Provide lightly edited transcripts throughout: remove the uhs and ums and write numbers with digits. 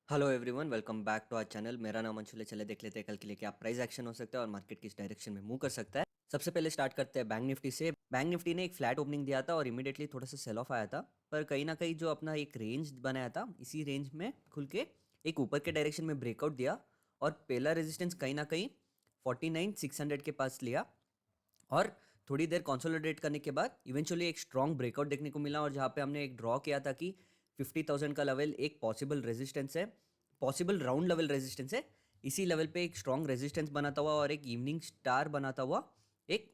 Hello everyone, welcome back to our channel. मेरा नाम अंशुल है। चले देख लेते हैं कल के लिए क्या प्राइस एक्शन हो सकता है और मार्केट किस डायरेक्शन में मूव कर सकता है। सबसे पहले स्टार्ट करते हैं बैंक निफ्टी से। बैंक निफ्टी ने एक फ्लैट ओपनिंग दिया था और इमीडिएटली थोड़ा सा सेल ऑफ आया था, पर कहीं ना कहीं जो अपना एक रेंज बनाया था, इसी रेंज में खुल के एक ऊपर के डायरेक्शन में ब्रेकआउट दिया और पहला रेजिस्टेंस कहीं ना कहीं 49,600 के पास लिया और थोड़ी देर कंसोलिडेट करने के बाद इवेंचुअली एक स्ट्रॉन्ग ब्रेकआउट देखने को मिला। और जहाँ पे हमने एक ड्रॉ किया था कि 50,000 का लेवल एक पॉसिबल रेजिस्टेंस है, पॉसिबल राउंड लेवल रेजिस्टेंस है। इसी लेवल पे एक स्ट्रॉन्ग रेजिस्टेंस बनाता हुआ और एक इवनिंग स्टार बनाता हुआ एक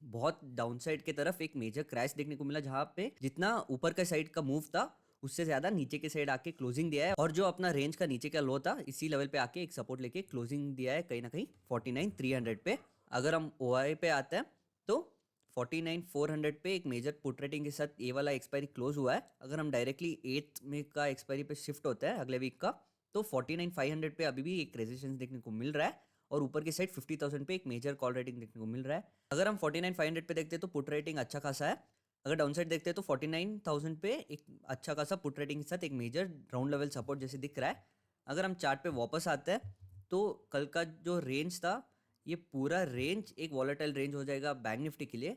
बहुत डाउनसाइड की तरफ एक मेजर क्रैश देखने को मिला, जहाँ पे जितना ऊपर का साइड का मूव था उससे ज्यादा नीचे के साइड आके क्लोजिंग दिया है। और जो अपना रेंज का नीचे का लो था, इसी लेवल पे आके एक सपोर्ट लेके क्लोजिंग दिया है कहीं ना कहीं 49,300 पे। अगर हम ओआई पे आते हैं तो 49,400 पे एक मेजर पुट रेटिंग के साथ ये वाला एक्सपायरी क्लोज हुआ है। अगर हम डायरेक्टली 8 में का एक्सपायरी पे शिफ्ट होता है अगले वीक का, तो 49,500 पे अभी भी एक रेजिस्टेंस देखने को मिल रहा है और ऊपर की साइड 50,000 पे एक मेजर कॉल रेटिंग देखने को मिल रहा है। अगर हम 49,500 पे देखते हैं तो पुट रेटिंग अच्छा खासा है। अगर डाउनसाइड देखते हैं तो 49,000 पे एक अच्छा खासा पुट रेटिंग के साथ एक मेजर राउंड लेवल सपोर्ट जैसे दिख रहा है। अगर हम चार्ट पे वापस आते हैं तो कल का जो रेंज था, ये पूरा रेंज एक वॉलेटाइल रेंज हो जाएगा बैंक निफ्टी के लिए।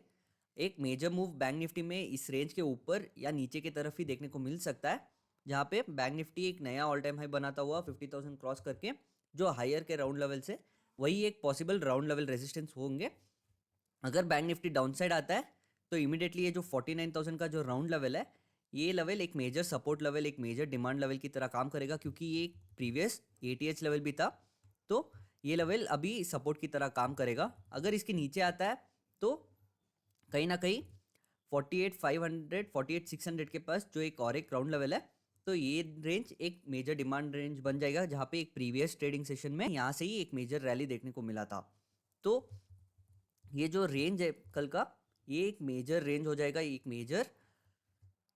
एक मेजर मूव बैंक निफ्टी में इस रेंज के ऊपर या नीचे की तरफ ही देखने को मिल सकता है, जहाँ पे बैंक निफ्टी एक नया ऑल टाइम हाई बनाता हुआ 50,000 क्रॉस करके जो हायर के राउंड लेवल से वही एक पॉसिबल राउंड लेवल रेजिस्टेंस होंगे। अगर बैंक निफ्टी डाउन साइड आता है तो इमीडिएटली ये जो 49,000 का जो राउंड लेवल है, ये लेवल एक मेजर सपोर्ट लेवल, एक मेजर डिमांड लेवल की तरह काम करेगा, क्योंकि ये प्रीवियस एटीएच लेवल भी था। तो ये लेवल अभी सपोर्ट की तरह काम करेगा। अगर इसके नीचे आता है तो कहीं ना कहीं 48,500 48,600 के पास जो एक और एक राउंड लेवल है, तो ये रेंज एक मेजर डिमांड रेंज बन जाएगा, जहाँ पे एक प्रीवियस ट्रेडिंग सेशन में यहाँ से ही एक मेजर रैली देखने को मिला था। तो ये जो रेंज है कल का, ये एक मेजर रेंज हो जाएगा, एक मेजर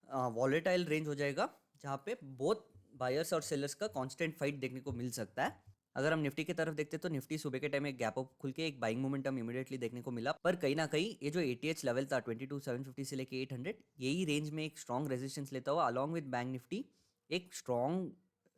वॉलेटाइल रेंज हो जाएगा, जहाँ पे बहुत बायर्स और सेलर्स का कांस्टेंट फाइट देखने को मिल सकता है। अगर हम निफ्टी की तरफ देखते हैं तो निफ्टी सुबह के टाइम एक गैप अप खुल के एक बाइंग मोमेंटम इमीडिएटली देखने को मिला, पर कहीं ना कहीं ये जो एटीएच लेवल था 22,750 से लेके 800, यही रेंज में एक स्ट्रॉन्ग रेजिस्टेंस लेता हुआ अलॉन्ग विद बैंक निफ्टी एक स्ट्रॉन्ग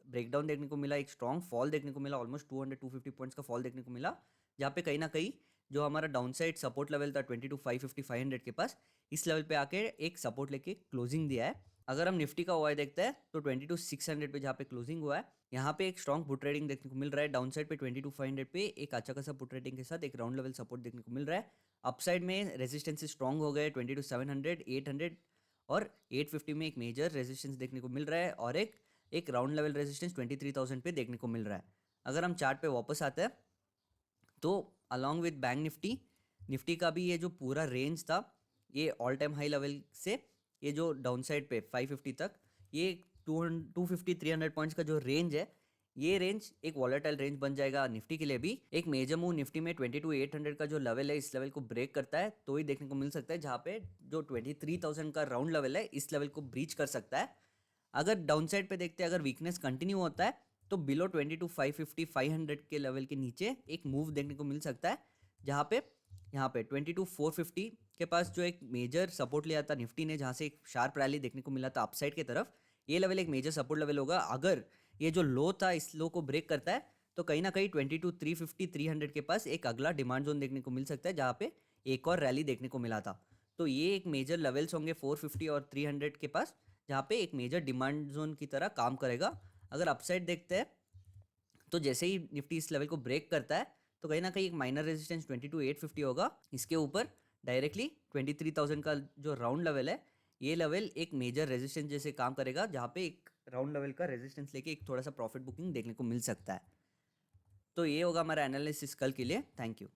ब्रेकडाउन देखने को मिला, एक स्ट्रॉन्ग फॉल देखने को मिला, ऑलमोस्ट 200-250 पॉइंट्स का फॉल देखने को मिला, जहाँ पे कहीं ना कहीं जो हमारा डाउन साइड सपोर्ट लेवल था 22,550-500 के पास, इस लेवल पे आके एक सपोर्ट लेके क्लोजिंग दिया है। अगर हम निफ्टी का ओआई देखते हैं तो 22,600 पे जहाँ पे क्लोजिंग हुआ है, यहाँ पे एक स्ट्रॉन्ग पुट रेटिंग देखने को मिल रहा है। डाउन साइड पे 22,500 पे एक अच्छा खासा पुट रेटिंग के साथ एक राउंड लेवल सपोर्ट देखने को मिल रहा है। अपसाइड में रेजिस्टेंस स्ट्रॉन्ग हो गए 22,700 800 और 850 में एक मेजर रेजिस्टेंस देखने को मिल रहा है और एक एक राउंड लेवल रेजिस्टेंस 23,000 पे देखने को मिल रहा है। अगर हम चार्ट पे वापस आते हैं तो along with bank Nifty, Nifty का भी ये जो पूरा रेंज था, ये ऑल टाइम हाई लेवल से ये जो डाउन साइड पे 550 तक, ये 250-300 पॉइंट्स का जो रेंज है, ये रेंज एक वॉलेटाइल रेंज बन जाएगा निफ्टी के लिए भी। एक मेजर मूव निफ्टी में 22,800 का जो लेवल है, इस लेवल को ब्रेक करता है तो ही देखने को मिल सकता है, जहाँ पे जो 23,000 का राउंड लेवल है, इस लेवल को ब्रीच कर सकता है। अगर डाउन साइड पे देखते हैं, अगर वीकनेस कंटिन्यू होता है तो बिलो 22,550-500 के लेवल के नीचे एक मूव देखने को मिल सकता है, जहाँ पे यहाँ पे 22,450 के पास जो एक मेजर सपोर्ट लिया था निफ्टी ने, जहाँ से एक शार्प रैली देखने को मिला था अपसाइड की तरफ, ये लेवल एक मेजर सपोर्ट लेवल होगा। अगर ये जो लो था इस लो को ब्रेक करता है तो कहीं ना कहीं 22,350-300 के पास एक अगला डिमांड जोन देखने को मिल सकता है, जहाँ पे एक और रैली देखने को मिला था। तो ये एक मेजर लेवल्स होंगे 450 और 300 के पास, जहाँ पे एक मेजर डिमांड जोन की तरह काम करेगा। अगर अपसाइड देखते हैं तो जैसे ही निफ्टी इस लेवल को ब्रेक करता है तो कहीं ना कहीं एक माइनर रेजिस्टेंस 22,850 होगा, इसके ऊपर डायरेक्टली 23,000 का जो राउंड लेवल है, ये लेवल एक मेजर रेजिस्टेंस जैसे काम करेगा, जहाँ पे एक राउंड लेवल का रेजिस्टेंस लेके एक थोड़ा सा प्रॉफिट बुकिंग देखने को मिल सकता है। तो ये होगा हमारा एनालिसिस कल के लिए। Thank you.